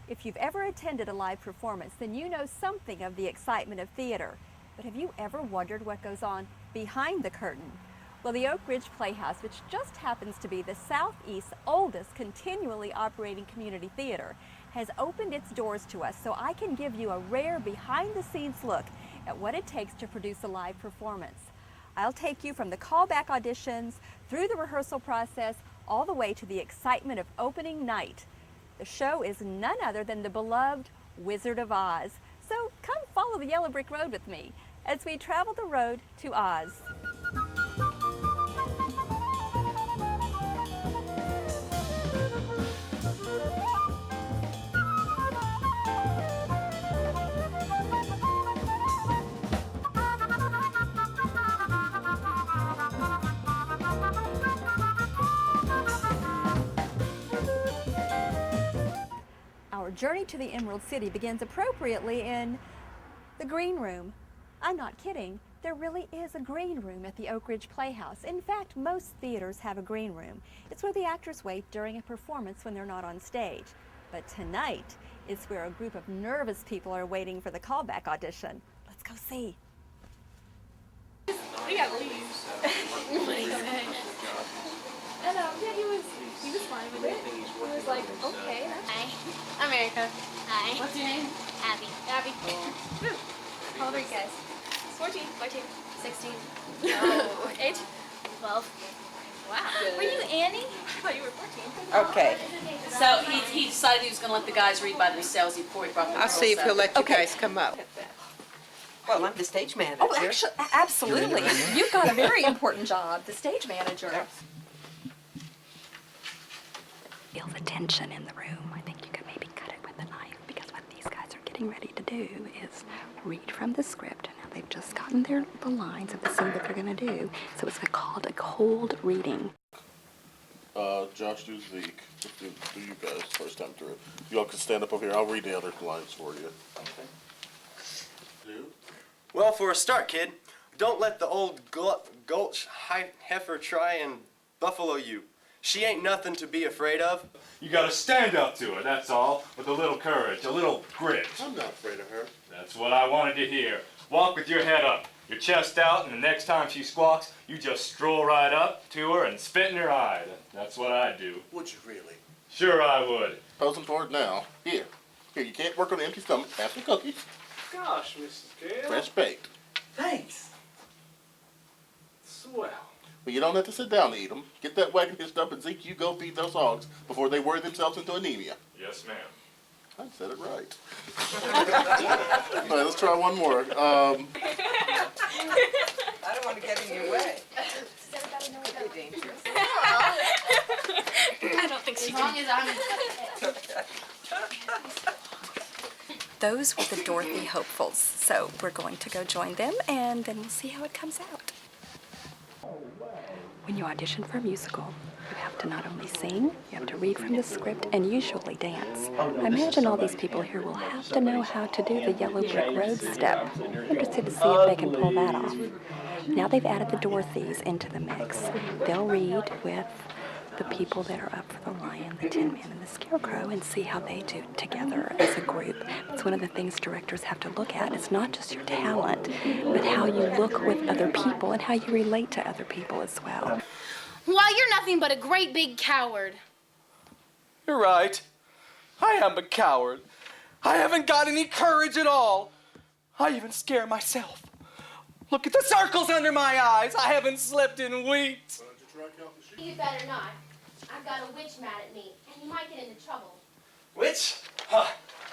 If you've ever attended a live performance, then you know something of the excitement of theater. But have you ever wondered what goes on behind the curtain? Well, the Oak Ridge Playhouse, which just happens to be the Southeast's oldest continually operating community theater, has opened its doors to us so I can give you a rare behind-the-scenes look at what it takes to produce a live performance. I'll take you from the callback auditions, through the rehearsal process, all the way to the excitement of opening night. The show is none other than the beloved Wizard of Oz. So come follow the yellow brick road with me as we travel the road to Oz. Our journey to the Emerald City begins appropriately in the Greene Room. I'm not kidding, there really is a green room at the Oak Ridge Playhouse. In fact, most theaters have a green room. It's where the actors wait during a performance when they're not on stage. But tonight is where a group of nervous people are waiting for the callback audition. Let's go see. We gotta leave. And yeah, he was fine with it. He was like, okay. Hi. I'm Erica. Hi. What's your name? Abby. Abby. How old are you guys? 14. 16. Oh. Age? 12. Wow. Were you Annie? I thought you were 14. Okay. So he decided he was going to let the guys read by themselves before he brought the I'll see if he'll let you Okay. guys come up. Well, I'm the stage manager. Oh, actually, absolutely. You've got a very important job, the stage manager. Feel the tension in the room. I think you could maybe cut it with a knife, because what these guys are getting ready to do is read from the script. Now they've just gotten the lines of the scene that they're going to do, so it's called a cold reading. Josh, do Zeke. Do you guys first time through. You all can stand up over here. I'll read the other lines for you. Okay. Do? Well, for a start, kid, don't let the old gulch heifer try and buffalo you. She ain't nothing to be afraid of. You gotta stand up to her, that's all, with a little courage, a little grit. I'm not afraid of her. That's what I wanted to hear. Walk with your head up, your chest out, and the next time she squawks, you just stroll right up to her and spit in her eye. That's what I'd do. Would you really? Sure I would. Posing for it now. Here, you can't work on an empty stomach. Have some cookies. Gosh, Mrs. Gayle. Fresh baked. Thanks. Swell. But you don't have to sit down to eat them. Get that wagon hitched up and Zeke, you go feed those hogs before they worry themselves into anemia. Yes, ma'am. I said it right. All right, let's try one more. I don't want to get in your way. Could be dangerous. I don't think she can. Those were the Dorothy hopefuls, so we're going to go join them, and then we'll see how it comes out. When you audition for a musical, you have to not only sing, you have to read from the script, and usually dance. I imagine all these people here will have to know how to do the yellow brick road step. I'm interested to see if they can pull that off. Now they've added the Dorothys into the mix. They'll read with the people that are up for the Lion, the Tin Man, and the Scarecrow, and see how they do together as a group. It's one of the things directors have to look at. It's not just your talent, but how you look with other people and how you relate to other people as well. Why, you're nothing but a great big coward. You're right. I am a coward. I haven't got any courage at all. I even scare myself. Look at the circles under my eyes. I haven't slept in weeks. You better not. I've got a witch mad at me, and you might get into trouble. Witch? Huh,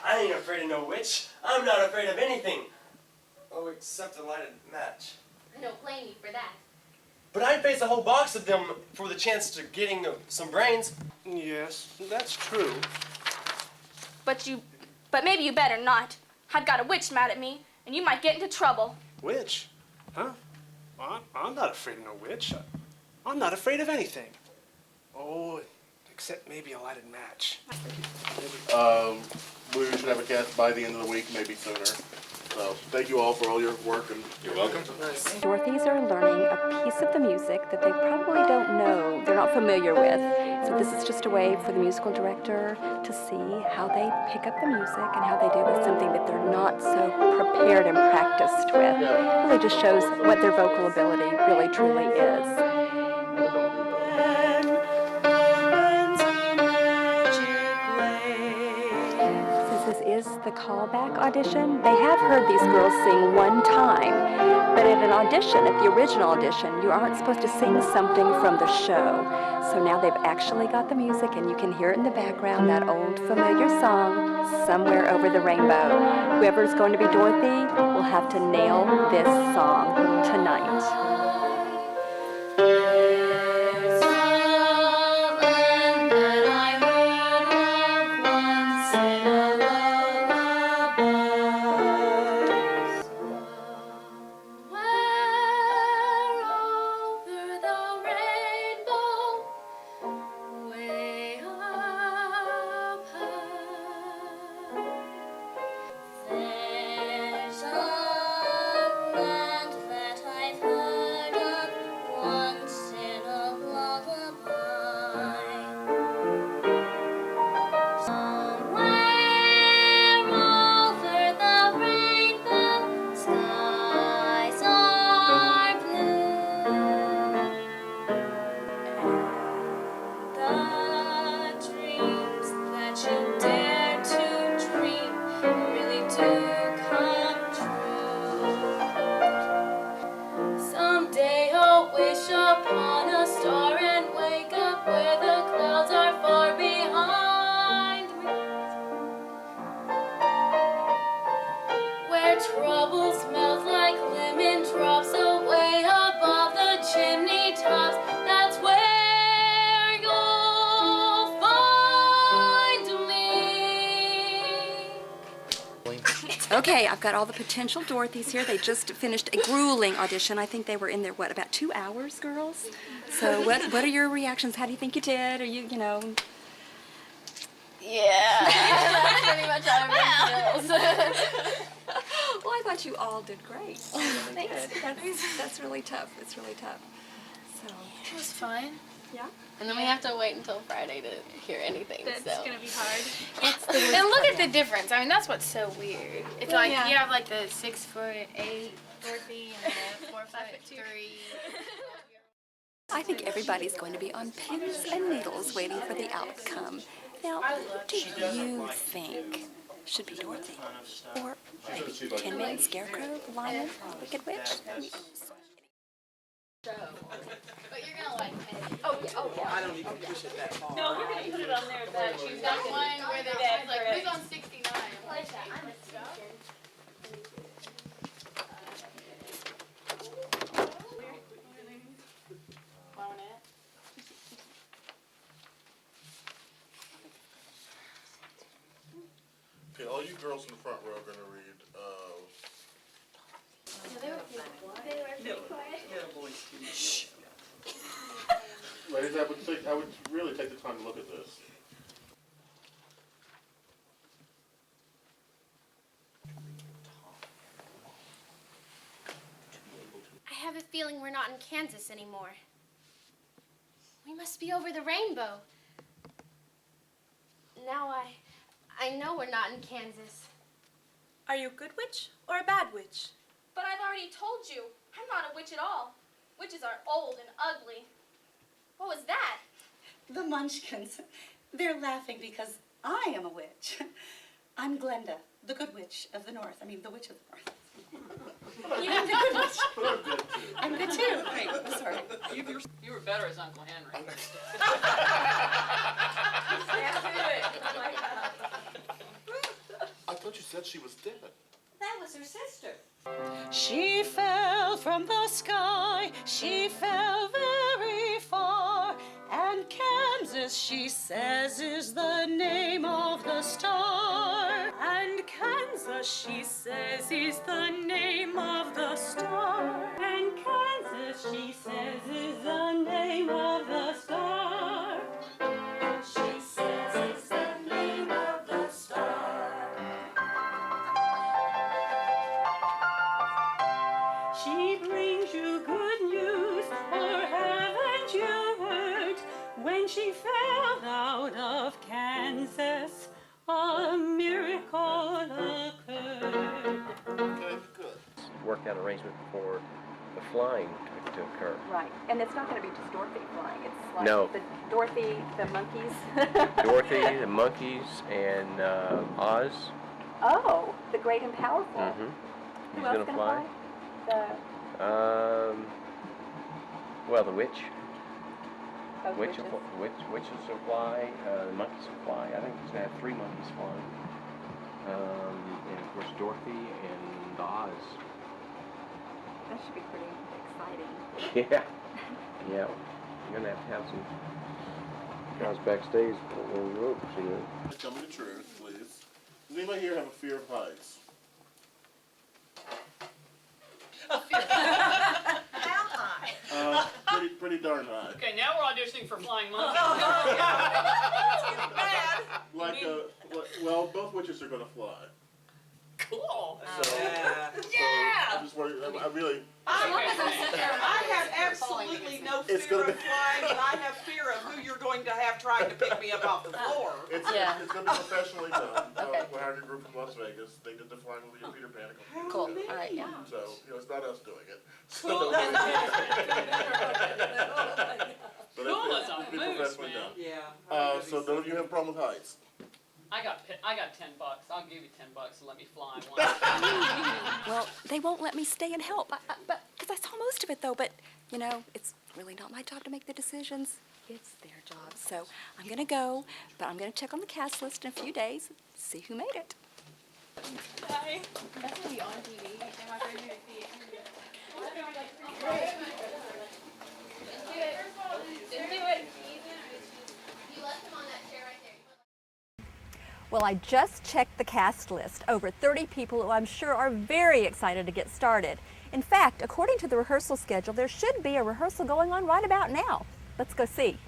I ain't afraid of no witch. I'm not afraid of anything. Oh, except a lighted match. I don't blame you for that. But I'd face a whole box of them for the chance to getting some brains. Yes, that's true. But maybe you better not. I've got a witch mad at me, and you might get into trouble. Witch? Huh? I'm not afraid of no witch. I'm not afraid of anything. Oh, except maybe a lighted match. We should have a cast by the end of the week, maybe sooner. So thank you all for all your work. And You're welcome. Dorothys are learning a piece of the music that they probably don't know, they're not familiar with. So this is just a way for the musical director to see how they pick up the music and how they do with something that they're not so prepared and practiced with. It really just shows what their vocal ability really truly is. Since this is the callback audition, they have heard these girls sing one time, but at an audition, at the original audition, you aren't supposed to sing something from the show. So now they've actually got the music, and you can hear it in the background, that old familiar song, Somewhere Over the Rainbow. Whoever's going to be Dorothy will have to nail this song tonight. Trouble smells like lemon drops away above the chimney tops. That's where you'll find me. Okay, I've got all the potential Dorothys here. They just finished a grueling audition. I think they were in there, what, about 2 hours, girls? So what are your reactions? How do you think you did? Are you know... Yeah, that's pretty much how everyone feels. Well, I thought you all did great. Thanks. That's really tough. It's really tough. So It was fun. yeah. And then we have to wait until Friday to hear anything. That's so. gonna be hard. And look at the difference. I mean, that's what's so weird. It's Well, like yeah. you have like the 6'8" Dorothy and the 4'3" I think everybody's going to be on pins and needles waiting for the outcome. Now, who do you think should be Dorothy? Or maybe Tin Man, Scarecrow, Lion, Wicked Witch? But you're gonna like edit. I don't even push it that far. No, we're gonna put it on there, but she's That not one gonna where do the that like, for who's us. on 69? I'm a teacher. Okay, all you girls in the front row are gonna read, ladies, I would really take the time to look at this. I have a feeling we're not in Kansas anymore. We must be over the rainbow. Now I know we're not in Kansas. Are you a good witch or a bad witch? But I've already told you, I'm not a witch at all. Witches are old and ugly. What was that? The Munchkins. They're laughing because I am a witch. I'm Glenda, the good witch of the north. I mean, the witch of the north. I'm the good witch. I'm good too. Wait, I'm sorry. You were better as Uncle Henry. I thought you said she was dead. That was her sister. She fell from the sky, she fell very far, and Kansas, she says, is the name of the star. And Kansas, she says, is the name of the star. And Kansas, she says, is the name of the star. She says it's the name of the star. She brings you good news, or haven't you heard? When she fell kind of arrangement for the flying to occur. Right. And it's not going to be just Dorothy flying. It's like No. the Dorothy, the monkeys. Dorothy, the monkeys, and Oz. Oh, the great and powerful. Mm-hmm. Who He's else gonna gonna fly. The Well, the witch. Oak Ridges. Witches will fly. The monkeys will fly. I think he's gonna have 3 monkeys flying. And of course Dorothy and Oz. That should be pretty exciting. Yeah. Yeah. You're gonna have some guys backstage on the ropes, you know. Tell me the truth, please. Does anybody here have a fear of heights? How high? Pretty darn high. Okay, now we're auditioning for Flying Monkey. Like, well, both witches are gonna fly. Cool. Yeah. I'm just worried. I really. I have absolutely no It's fear gonna of flying, but I have fear of who you're going to have trying to pick me up off the floor. It's gonna be professionally done. We're hiring a group from Las Vegas. They did the Flying Willy and Peter Pan. Cool. All right, yeah. So, it's not us doing it. Cool. But Cool it's as a gonna be moose, professionally man. done. Yeah. So none of you have a problem with heights? I got $10. I'll give you $10 to let me fly once. Well, they won't let me stay and help, but because I saw most of it though. But you know, it's really not my job to make the decisions. It's their job. So I'm gonna go, but I'm gonna check on the cast list in a few days, see who made it. Bye. That's gonna be on TV. Am I going to see it? Just do it. Well, I just checked the cast list. Over 30 people who I'm sure are very excited to get started. In fact, according to the rehearsal schedule, there should be a rehearsal going on right about now. Let's go see.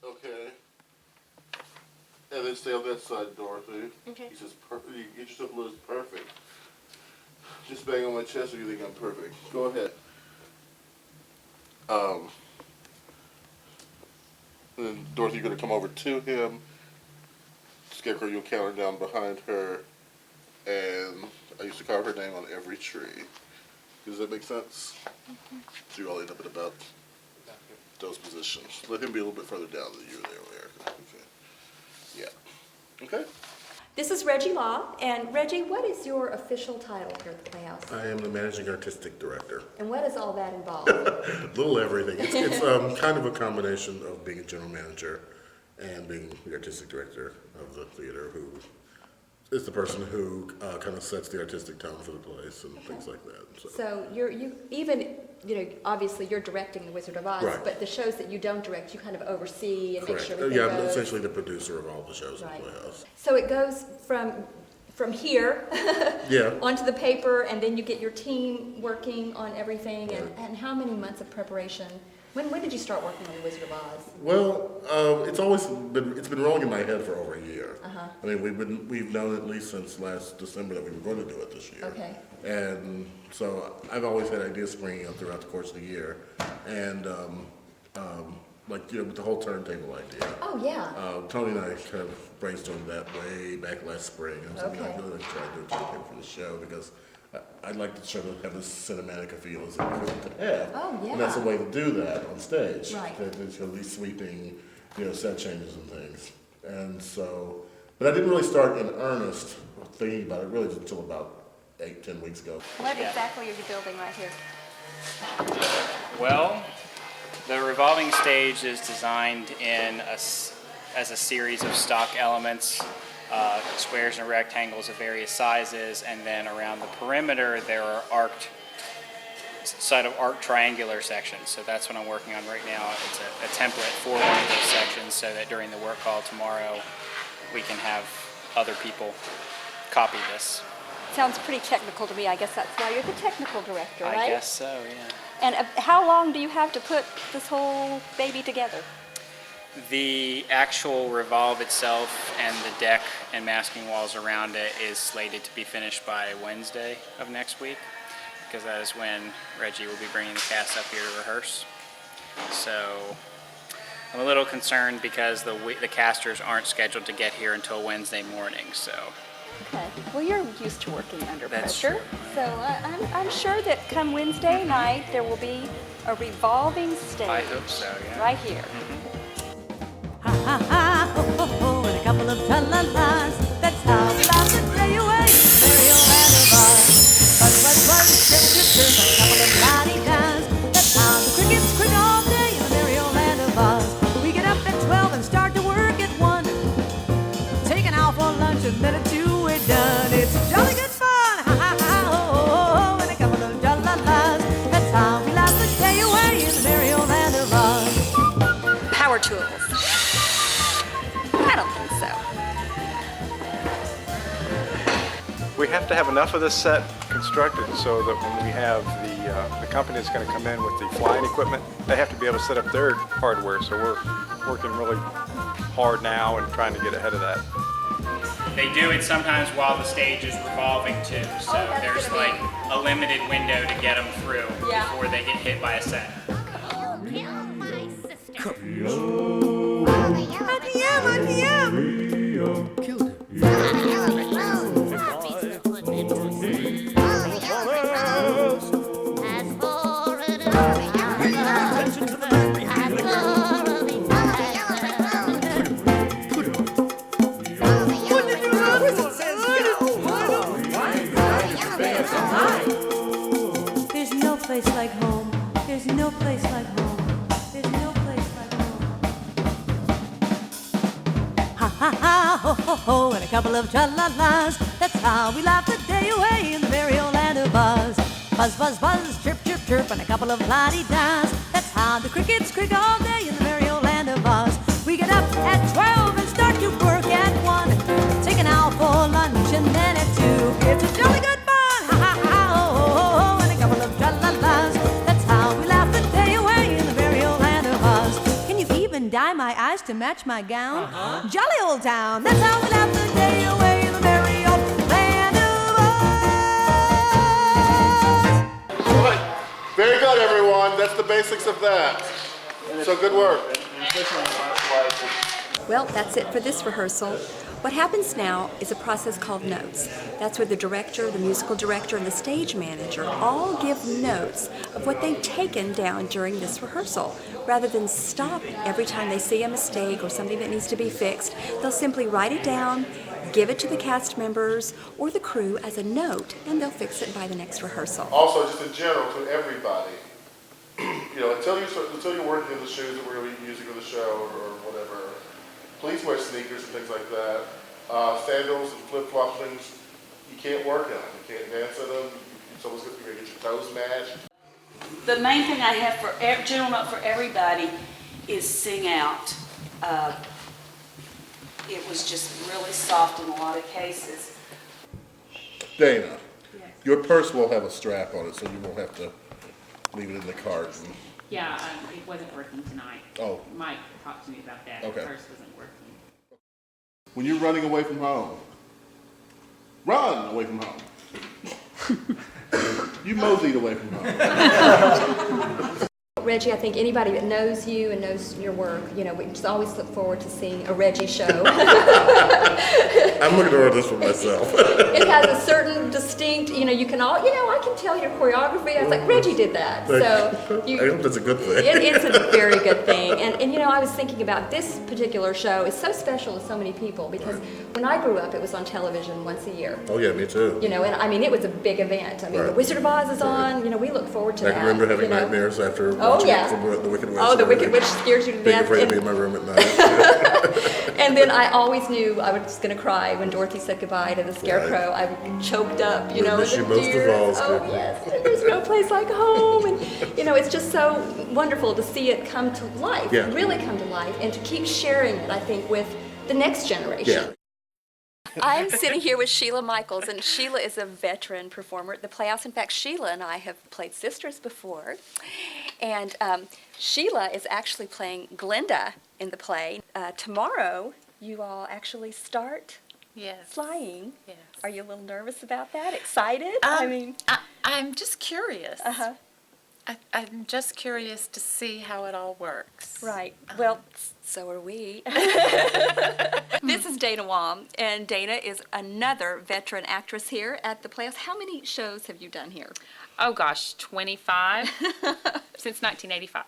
Okay. And then stay on that side, Dorothy. Okay. He says, you get yourself a list perfect. Just bang on my chest or you think I'm perfect. Go ahead. And then Dorothy, you're going to come over to him. Scarecrow, you'll count her down behind her. And I used to carve her name on every tree. Does that make sense? So you all end up at about those positions. Let him be a little bit further down than you there, Erica. Okay. Yeah. Okay. This is Reggie Law, and Reggie, what is your official title here at the Playhouse? I am the managing artistic director. And what does all that involve? Little everything. It's kind of a combination of being a general manager and being the artistic director of the theater, who is the person who kind of sets the artistic tone for the place and things like that. So you even, obviously you're directing The Wizard of Oz, Right. but the shows that you don't direct, you kind of oversee and Correct. make sure everything Yeah, I'm goes. essentially the producer of all the shows Right. in the Playhouse. So it goes from here Yeah. onto the paper, and then you get your team working on everything. And how many months of preparation? When did you start working on The Wizard of Oz? Well, it's been rolling in my head for over a year. Uh-huh. I mean, we've known at least since last December that we were going to do it this year. Okay. And so I've always had ideas springing up throughout the course of the year, and with the whole turntable idea. Oh, yeah. Tony and I kind of brainstormed that way back last spring, and something Okay. I really tried to achieve for the show because I'd like the show to have as cinematic a feel as it could have. Oh, yeah. And that's a way to do that on stage. Right. There's going to be sweeping, set changes and things. And so, but I didn't really start in earnest thinking about it really until about 8-10 weeks ago. What exactly are you building right here? Well, the revolving stage is designed as a series of stock elements, squares and rectangles of various sizes, and then around the perimeter there are arced triangular sections. So that's what I'm working on right now. It's a template for one of those sections so that during the work call tomorrow we can have other people copy this. Sounds pretty technical to me. I guess that's why you're the technical director, right? I guess so, yeah. And how long do you have to put this whole baby together? The actual revolve itself and the deck and masking walls around it is slated to be finished by Wednesday of next week, because that is when Reggie will be bringing the cast up here to rehearse. So I'm a little concerned because the casters aren't scheduled to get here until Wednesday morning, so. Okay. Well, you're used to working under That's pressure. true. So I'm sure that come Wednesday night, there will be a revolving stage. I hope so, yeah. Right here. Ha ha ha, ho ho ho, and a couple of tra-la-las. That's how we laugh the day away in the merry old land of Oz. Buzz, buzz, buzz, chirp, chirp, chirp, and a couple of la-di-das. That's how the crickets crick all day in the merry old land of Oz. We get up at 12 and start to work at 1. Taking out for lunch and then at 2 we're done. It's jolly good fun, ha ha ha, ho ho ho, and a couple of tra-la-las. That's how we laugh the day away in the merry old land of Oz. Power tools. I don't think so. We have to have enough of this set constructed so that when we have the company that's going to come in with the flying equipment, they have to be able to set up their hardware. So we're working really hard now and trying to get ahead of that. They do it sometimes while the stage is revolving too, so there's like a limited window to get them through before they get hit by a set. There's no place like home. There's no place like home. There's no place like home. Ha ha ha, ho ho ho, and a couple of tra-la-las. That's how we laugh the day away in the merry old land of Oz. Buzz, buzz, buzz, chirp, chirp, chirp, and a couple of la-di-das. That's how the crickets crick all day in the merry old land of Oz. We get up at 12 and start to work at 1. Taking out for lunch and then at 2. It's a jolly good fun, ha ha ha, ho ho ho, and a couple of tra-la-las. That's how we laugh the day away in the merry old land of Oz. Can you even dye my eyes to match my gown? Jolly old town, that's how we laugh the day away in the merry old land of Oz. All right. Very good, everyone. That's the basics of that. So good work. Well, that's it for this rehearsal. What happens now is a process called notes. That's where the director, the musical director, and the stage manager all give notes of what they've taken down during this rehearsal. Rather than stop every time they see a mistake or something that needs to be fixed, they'll simply write it down, give it to the cast members or the crew as a note, and they'll fix it by the next rehearsal. Also, just in general, to everybody, you know, until you're working in the shoes that we're going to be using for the show or whatever, please wear sneakers and things like that. Sandals and flip-flop things, you can't work in them. You can't dance in them. Someone's going to get your toes mashed. The main thing I have for general note for everybody is sing out. It was just really soft in a lot of cases. Dana, your purse will have a strap on it, so you won't have to leave it in the cart. Yeah, it wasn't working tonight. Oh. Mike talked to me about that. Okay. The purse wasn't working. When you're running away from home, run away from home. You moseyed away from home. Reggie, I think anybody that knows you and knows your work, you know, we just always look forward to seeing a Reggie show. I'm looking forward to this for myself. It has a certain distinct, you know, you can all, you know, I can tell your choreography. I was like, Reggie did that. So I hope that's a good thing. It's a very good thing. And, you know, I was thinking about this particular show is so special to so many people because when I grew up, it was on television once a year. Oh, yeah, me too. You know, and I mean, it was a big event. I mean, The Wizard of Oz is on. You know, we look forward to that. I can remember having you know? nightmares after Oh, watching yeah. The Wicked Witch. Oh, The Wicked Witch scares you to Being death. afraid to be in my room at night. And then I always knew I was going to cry when Dorothy said goodbye to the Scarecrow. I choked up, you We know, miss with you the most of tears. all, Oh, yes. There's no place like home. And, you know, it's just so wonderful to see it come to life, Yeah. really come to life, and to keep sharing it, I think, with the next generation. Yeah. I'm sitting here with Sheila Michaels, and Sheila is a veteran performer at the Playhouse. In fact, Sheila and I have played sisters before, and Sheila is actually playing Glenda in the play. Tomorrow, you all actually start flying. Yes. Are you a little nervous about that? Excited? I'm just curious. Uh-huh. I'm just curious to see how it all works. Right. Well, so are we. This is Dana Wong, and Dana is another veteran actress here at the Playhouse. How many shows have you done here? Oh gosh, 25 since 1985.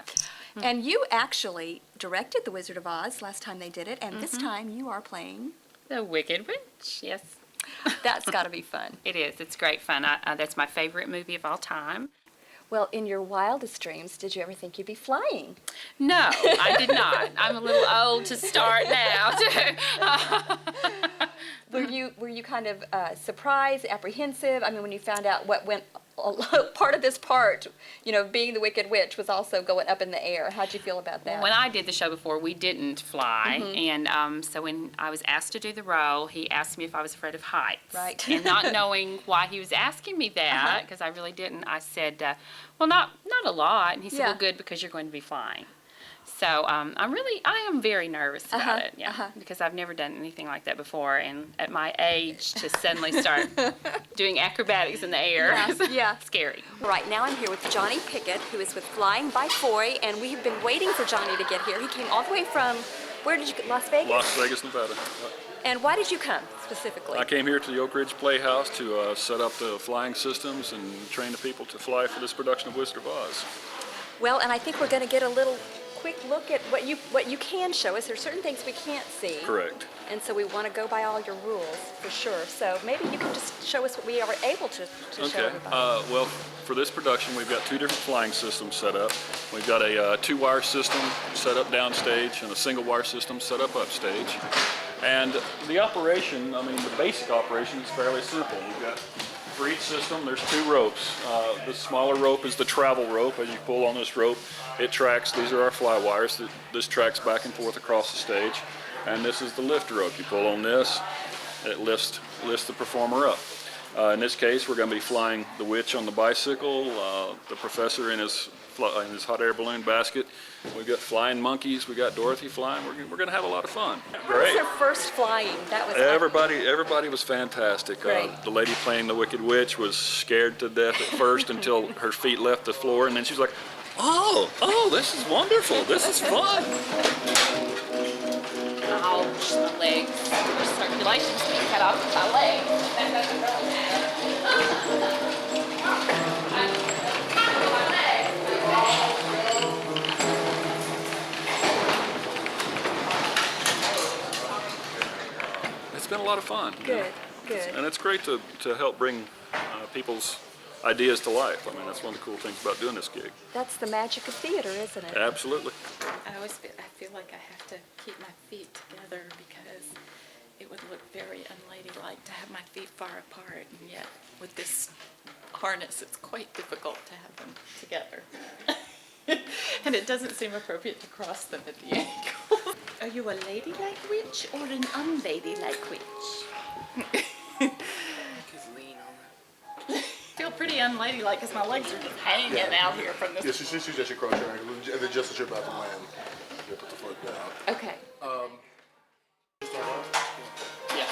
And you actually directed The Wizard of Oz last time they did it, and this time you are playing The Wicked Witch, yes. That's got to be fun. It is. It's great fun. That's my favorite movie of all time. Well, in your wildest dreams, did you ever think you'd be flying? No, I did not. I'm a little old to start now. Were you kind of surprised, apprehensive? I mean, when you found out what went, part of this part, you know, being the Wicked Witch was also going up in the air. How'd you feel about that? When I did the show before, we didn't fly, and so when I was asked to do the role, he asked me if I was afraid of heights. Right. And not knowing why he was asking me that, because I really didn't, I said, well, not a lot. And he said, well, good, because you're going to be flying. So I am very nervous about it, because I've never done anything like that before, and at my age, to suddenly start doing acrobatics in the air is scary. Right now I'm here with Johnny Pickett, who is with Flying by Foy, and we've been waiting for Johnny to get here. He came all the way from, where did you go, Las Vegas? Las Vegas, Nevada. And why did you come specifically? I came here to the Oak Ridge Playhouse to set up the flying systems and train the people to fly for this production of Wizard of Oz. Well, and I think we're going to get a little quick look at what you can show us. There's certain things we can't see. Correct. And so we want to go by all your rules for sure. So maybe you can just show us what we are able to show everybody. Well, for this production, we've got two different flying systems set up. We've got a two-wire system set up downstage and a single-wire system set up upstage. And the operation, I mean, the basic operation is fairly simple. We've got, for each system, there's two ropes. The smaller rope is the travel rope. As you pull on this rope, it tracks, these are our fly wires. This tracks back and forth across the stage. And this is the lift rope. You pull on this, it lifts the performer up. In this case, we're going to be flying the witch on the bicycle, the professor in his hot air balloon basket. We've got flying monkeys. We got Dorothy flying. We're going to have a lot of fun. How was your first flying? That was everybody was fantastic. The lady playing the Wicked Witch was scared to death at first until her feet left the floor, and then she was like, "Oh, this is wonderful. This is fun." Ouch, my legs. There's circulation's being cut off with my legs. That doesn't really matter. It's been a lot of fun. Good. And it's great to help bring people's ideas to life. I mean, that's one of the cool things about doing this gig. That's the magic of theater, isn't it? Absolutely. I feel like I have to keep my feet together because it would look very unladylike to have my feet far apart, and yet with this harness it's quite difficult to have them together. And it doesn't seem appropriate to cross them at the ankle. Are you a ladylike witch or an unladylike witch? I feel pretty unladylike because my legs are just hanging out here from this. Yes, you just cross your ankle, and then just as you're about to land, you put the foot down. Okay. Yeah.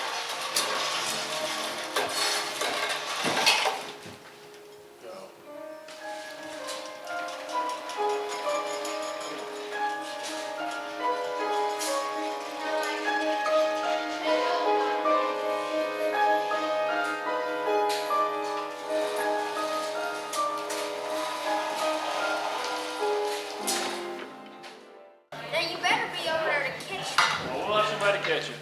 Now you better be over there to catch me. We'll let somebody catch you.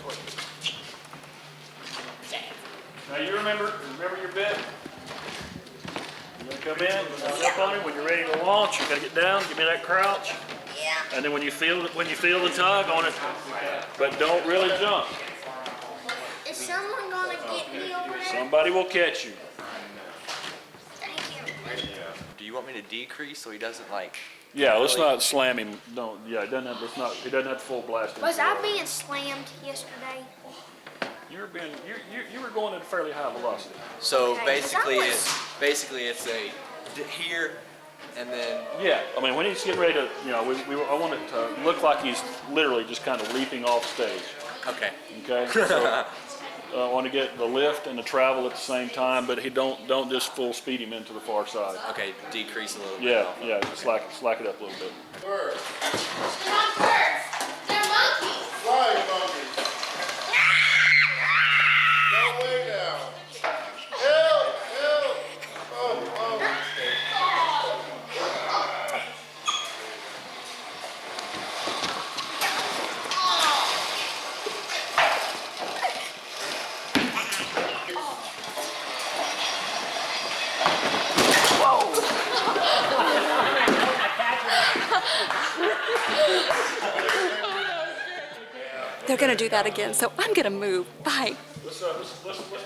Now you remember your bit. You're gonna come in, line up on him. When you're ready to launch, you gotta get down. Give me that crouch. Yeah. And then when you feel the tug on it, but don't really jump. Is someone gonna get me over there? Somebody will catch you. Thank you. Do you want me to decrease so he doesn't like? Yeah, let's not slam him. No, yeah, he doesn't have full blast. Was I being slammed yesterday? You were going at a fairly high velocity. So Okay, basically, 'cause it's a here, and then. Yeah, I mean when he's getting ready to, I want it to look like he's literally just kind of leaping off stage. Okay. Okay. So want to get the lift and the travel at the same time, but he don't just full speed him into the far side. Okay, decrease a little bit. Yeah, just slack it up a little bit. They're not birds. They're monkeys. Flying monkeys. Go way down. Help! Help! Oh. They're going to do that again, so I'm going to move. Bye. Let's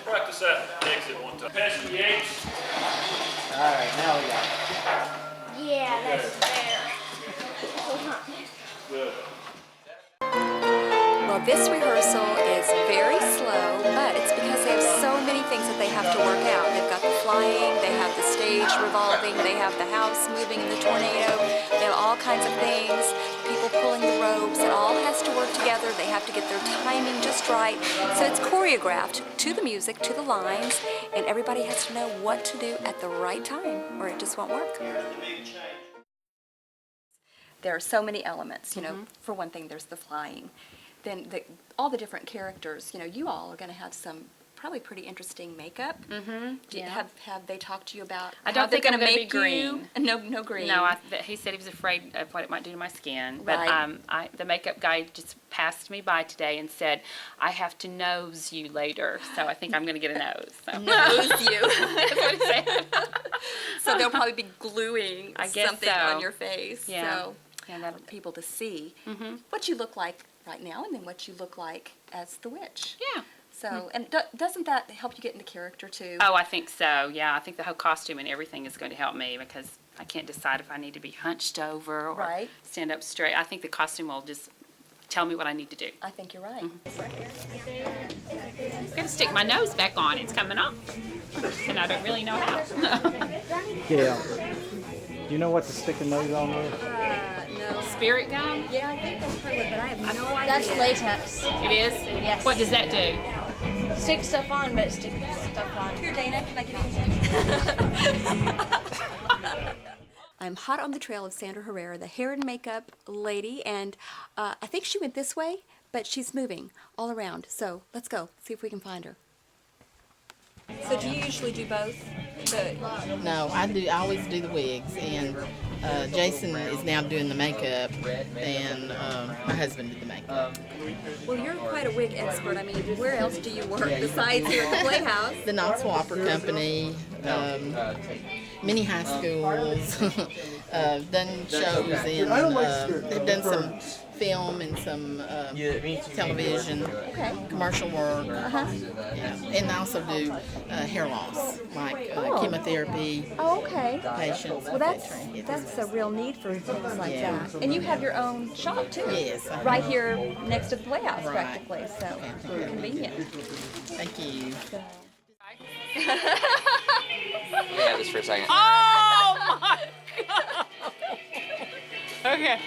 practice that exit one time. Pass the H. All right, now we got it. Yeah, that's fair. Good. Well, this rehearsal is very slow, but it's because they have so many things that they have to work out. They've got the flying, they have the stage revolving, they have the house moving in the tornado, they have all kinds of things, people pulling the ropes. It all has to work together. They have to get their timing just right. So it's choreographed to the music, to the lines, and everybody has to know what to do at the right time, or it just won't work. There are so many elements, you know. For one thing, there's the flying. Then all the different characters, you know, you all are going to have some probably pretty interesting makeup. Have they talked to you about I don't think they're I'm going to be make green. No green. No, he said he was afraid of what it might do to my skin. But Right. the makeup guy just passed me by today and said, I have to nose you later. So I think I'm going to get a nose. So. Nose you. That's what he said. So they'll probably be gluing I guess something so. on your face. Yeah. So for people to see what you look like right now and then what you look like as the witch. Yeah. So, and doesn't that help you get into character too? Oh, I think so. Yeah, I think the whole costume and everything is going to help me because I can't decide if I need to be hunched over or stand up straight. I think the costume will just tell me what I need to do. I think you're right. I'm going to stick my nose back on. It's coming off. And I don't really know how. Gayle, do you know what to stick the nose on with? No. Spirit gum? Yeah, I think that's part of it, but I have no idea. That's latex. It is? Yes. What does that do? Stick stuff on, but stick stuff on. Here, Dana, can I give you I'm hot on the trail of Sandra Herrera, the hair and makeup lady, and I think she went this way, but she's moving all around. So let's go, see if we can find her. So do you usually do both? No, I always do the wigs, and Jason is now doing the makeup, and my husband did the makeup. Well, you're quite a wig expert. I mean, where else do you work besides here at the Playhouse? The Knoxville Opera Company, many high schools, done shows in, they've done some film and some television, commercial work, and I also do hair loss, like chemotherapy patients. Well, that's a real need for things like that. And you have your own shop too. Yes. Right here next to the Playhouse, practically. So convenient. Thank you. Let me have this for a second. Oh my God! Okay.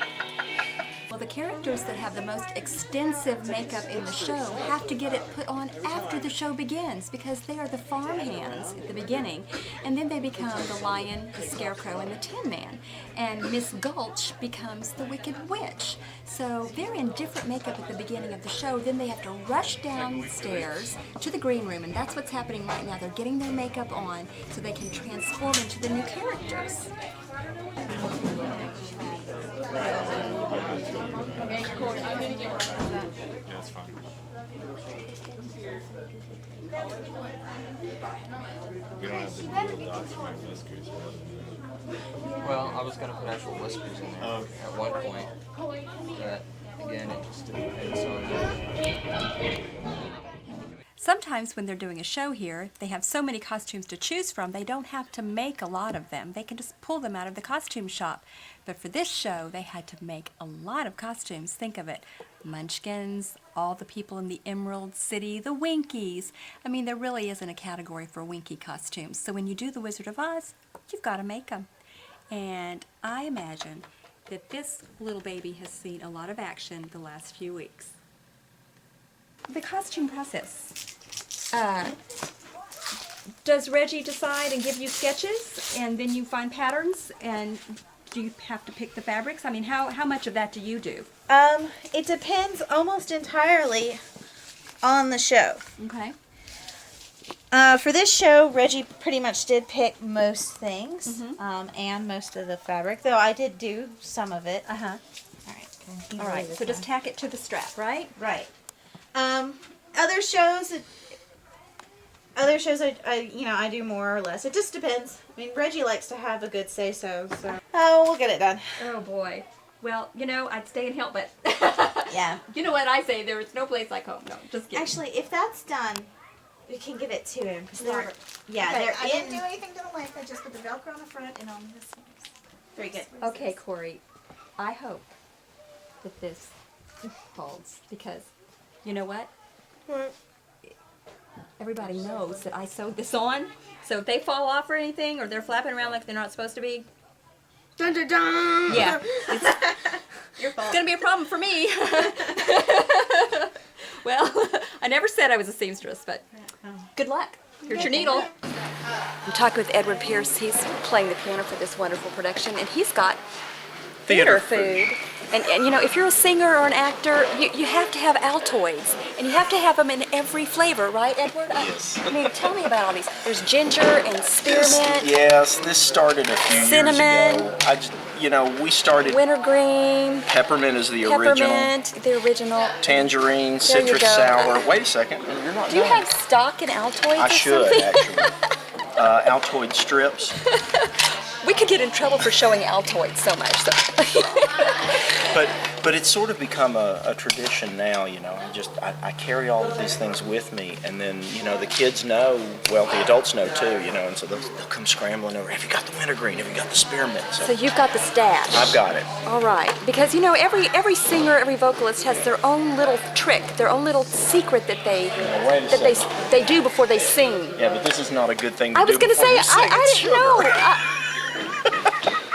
Well, the characters that have the most extensive makeup in the show have to get it put on after the show begins because they are the farm hands at the beginning, and then they become the lion, the scarecrow, and the tin man. And Miss Gulch becomes the Wicked Witch. So they're in different makeup at the beginning of the show. Then they have to rush downstairs to the green room, and that's what's happening right now. They're getting their makeup on so they can transform into the new characters. That's fine. We don't have the real document whiskers. Well, I was going to put actual whiskers in there at one point, but again, it just depends on. Sometimes when they're doing a show here, they have so many costumes to choose from, they don't have to make a lot of them. They can just pull them out of the costume shop. But for this show, they had to make a lot of costumes. Think of it. Munchkins, all the people in the Emerald City, the Winkies. I mean, there really isn't a category for Winky costumes. So when you do The Wizard of Oz, you've got to make them. And I imagine that this little baby has seen a lot of action the last few weeks. The costume process. Does Reggie decide and give you sketches, and then you find patterns, and do you have to pick the fabrics? I mean, how much of that do you do? It depends almost entirely on the show. Okay. For this show, Reggie pretty much did pick most things, and most of the fabric, though I did do some of it. Uh-huh. All right, so just tack it to the strap, right? Right. Other shows, I do more or less. It just depends. I mean, Reggie likes to have a good say-so, so. Oh, we'll get it done. Oh, boy. Well, you know, I'd stay and help, but yeah. You know what I say, there is no place like home. No, just kidding. Actually, if that's done, we can give it to him. Robert. Yeah, Okay, they're I in. didn't do anything to the length. I just put the Velcro on the front and on this one. Very good. Okay, Corey, I hope that this holds, because you know what? Everybody knows that I sewed this on, so if they fall off or anything, or they're flapping around like they're not supposed to be, dun dun dun. Yeah, it's gonna be a problem for me. Well, I never said I was a seamstress, but good luck. Here's your needle. I'm talking with Edward Pierce. He's playing the piano for this wonderful production, and he's got theater food. And you know, if you're a singer or an actor, you have to have Altoids, and you have to have them in every flavor, right, Edward? Yes. I mean, tell me about all these. There's ginger and spearmint. Yes, this started a few Cinnamon. years ago. We started. Wintergreen. Peppermint is the original. Peppermint, the original. Tangerine, There citrus you go. sour. Wait a second, you're not. Do you done. have stock in Altoids I or should something? actually. Altoid strips. We could get in trouble for showing Altoids so much. So. But it's sort of become a tradition now, you know. I carry all of these things with me, and then, you know, the kids know, well, the adults know too, you know, and so they'll come scrambling over, have you got the wintergreen, have you got the spearmint? So you've got the stash. I've got it. All right, because you know, every singer, every vocalist has their own little trick, their own little secret that they do before they sing. Yeah, but this is not a good thing to I do was going to before say, you sing. I It's didn't know. sugar.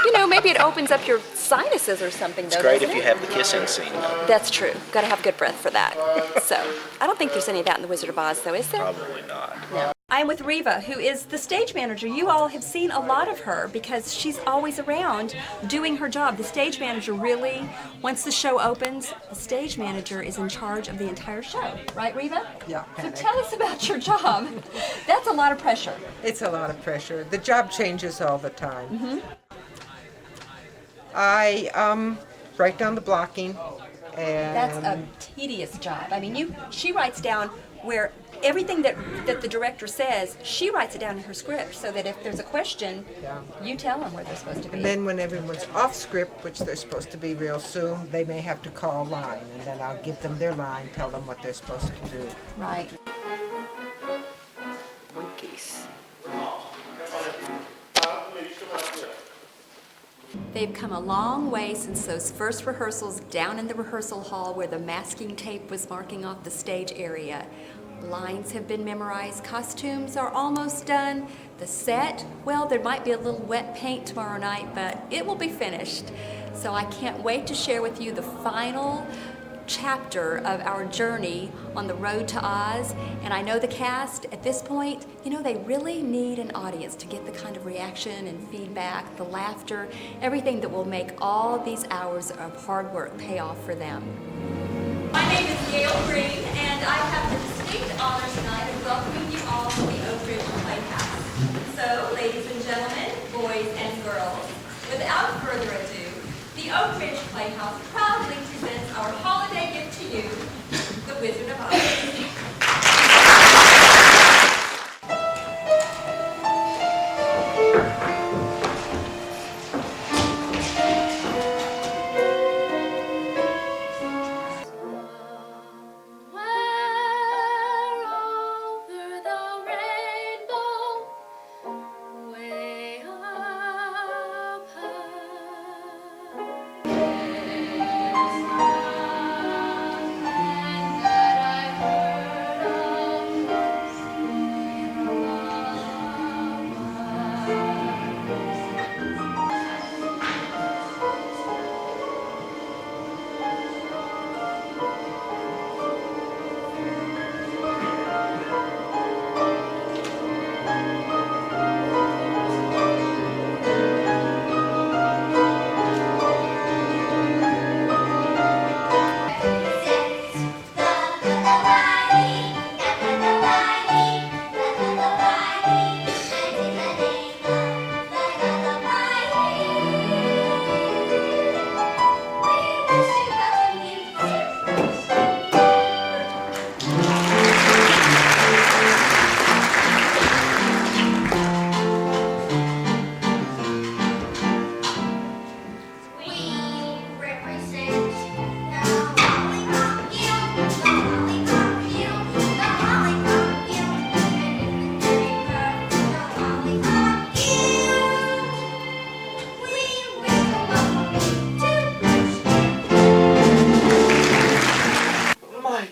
You know, maybe it opens up your sinuses or something, though. It's great doesn't if you it? have the kissing scene, though. That's true. Got to have good breath for that. So, I don't think there's any of that in The Wizard of Oz, though, is there? Probably not. No. I'm with Reva, who is the stage manager. You all have seen a lot of her because she's always around doing her job. The stage manager really, once the show opens, the stage manager is in charge of the entire show. Right, Reva? Yeah. So tell us about your job. That's a lot of pressure. It's a lot of pressure. The job changes all the time. Mm-hmm. I write down the blocking, and That's a tedious job. I mean, she writes down where everything that the director says, she writes it down in her script so that if there's a question, you tell them where they're supposed to be. And then when everyone's off script, which they're supposed to be real soon, they may have to call line, and then I'll give them their line, tell them what they're supposed to do. Right. Winkies. They've come a long way since those first rehearsals down in the rehearsal hall where the masking tape was marking off the stage area. Lines have been memorized, costumes are almost done. The set, well, there might be a little wet paint tomorrow night, but it will be finished. So I can't wait to share with you the final chapter of our journey on the road to Oz. And I know the cast at this point, you know, they really need an audience to get the kind of reaction and feedback, the laughter, everything that will make all these hours of hard work pay off for them. My name is Gayle Greene, and I have the distinct honor tonight of welcoming you all to the Oak Ridge Playhouse. So, ladies and gentlemen, boys and girls, without further ado, the Oak Ridge Playhouse proudly presents our holiday gift to you, The Wizard of Oz.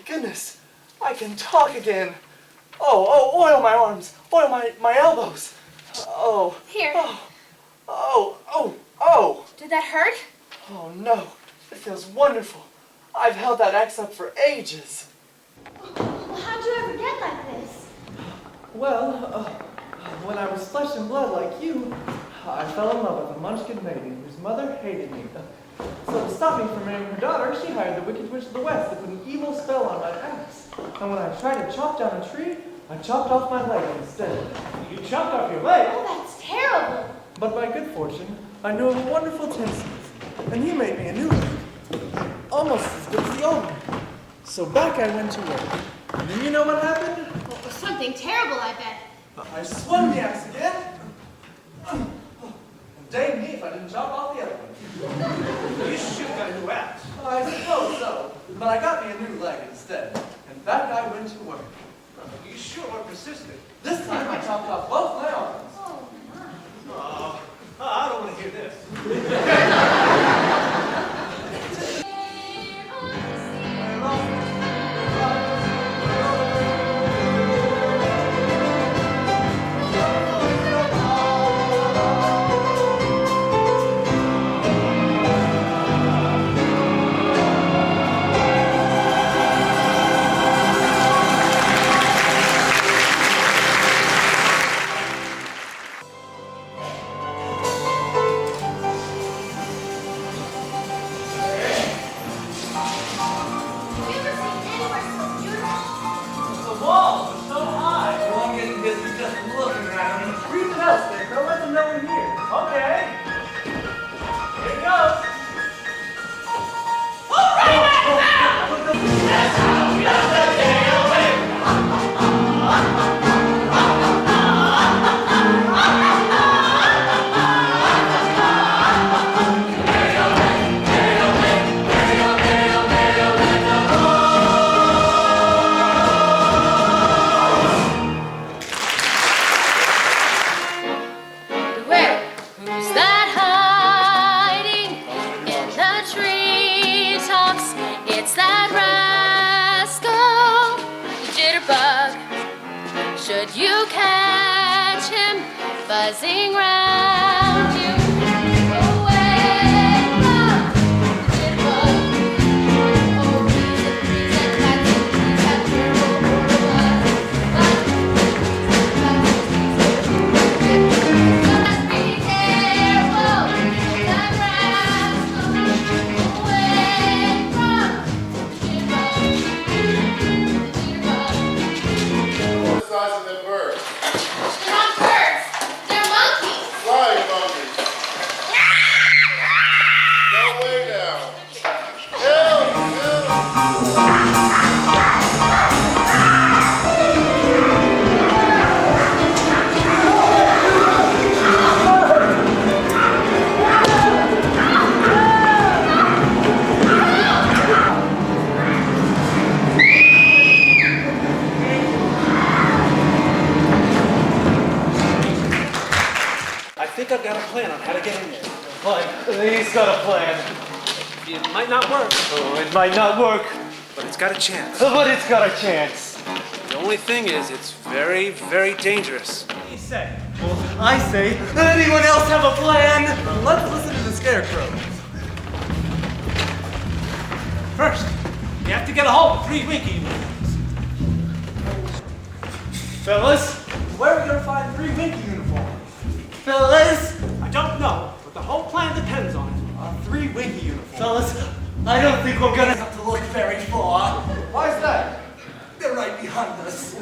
goodness, I can talk again. Oh, oil my arms, oil my elbows. Oh. Here. Oh. Did that hurt? Oh no, it feels wonderful. I've held that axe up for ages. Well, how'd you ever get like this? Well, when I was flesh and blood like you, I fell in love with a Munchkin maiden whose mother hated me. So to stop me from marrying her daughter, she hired the Wicked Witch of the West to put an evil spell on my axe. And when I tried to chop down a tree, I chopped off my leg instead. You chopped off your leg? Oh, that's terrible. But by good fortune, I knew of a wonderful tinsmith, and he made me a new leg, almost as good as the old one. So back I went to work. And then you know what happened? Well, it was something terrible, I bet. I swung the axe again. And dang me if I didn't chop off the other one. You should have got a new axe. I suppose so, but I got me a new leg instead. And back I went to work. You sure were persistent. This time I chopped off both my arms. Oh, I don't want to hear this. Buzzing round you, away from the jitterbug. Oh, reason, that's it, he's got Must be careful, that rascal, away from the jitterbug. What size of that bird? They're not birds. They're monkeys. Flying monkeys. Go way down. I think I've got a plan on how to get in there. He's got a plan. It might not work. Oh, it might not work. But it's got a chance. But it's got a chance. The only thing is, it's very, very dangerous. What do you say? Well, I say, does anyone else have a plan? Let's listen to the scarecrow. First, you have to get a hold of 3 Winky uniforms. Fellas, where are we going to find 3 Winky uniforms? Fellas, I don't know, but the whole plan depends on it. 3 Winky uniforms. Fellas, I don't think we're going to have to look very far. Why is that? They're right behind us.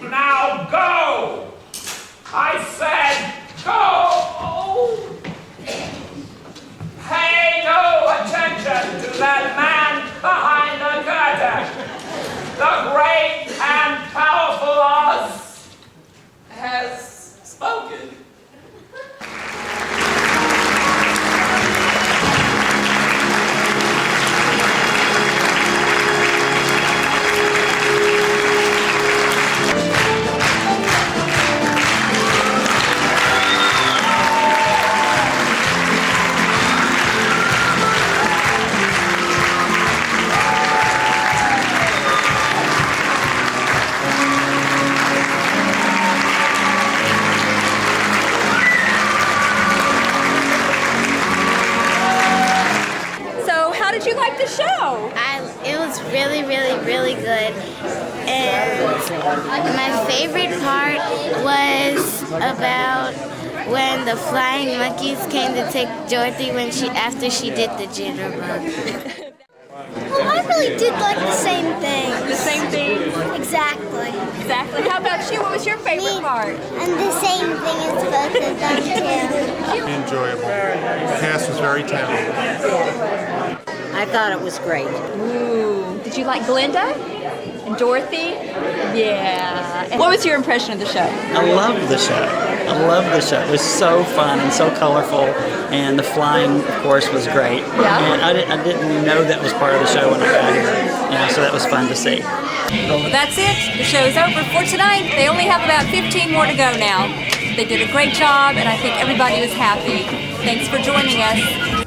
Now go! I said go! Pay no attention to that man behind the curtain. The great and powerful Oz has spoken. Did you like the show? It was really, really, really good. And my favorite part was about when the flying monkeys came to take Dorothy after she did the jitterbug. Well, I really did like the same thing. The same thing? Exactly. Exactly. How about you? What was your favorite part? And the same thing as both of them, too. Enjoyable. The cast was very talented. I thought it was great. Ooh. Did you like Glenda and Dorothy? Yeah. And what was your impression of the show? I loved the show. I loved the show. It was so fun and so colorful, and the flying, of course, was great. Yeah. And I didn't know that was part of the show when I got here, so that was fun to see. Well, that's it. The show's over for tonight. They only have about 15 more to go now. They did a great job, and I think everybody was happy. Thanks for joining us.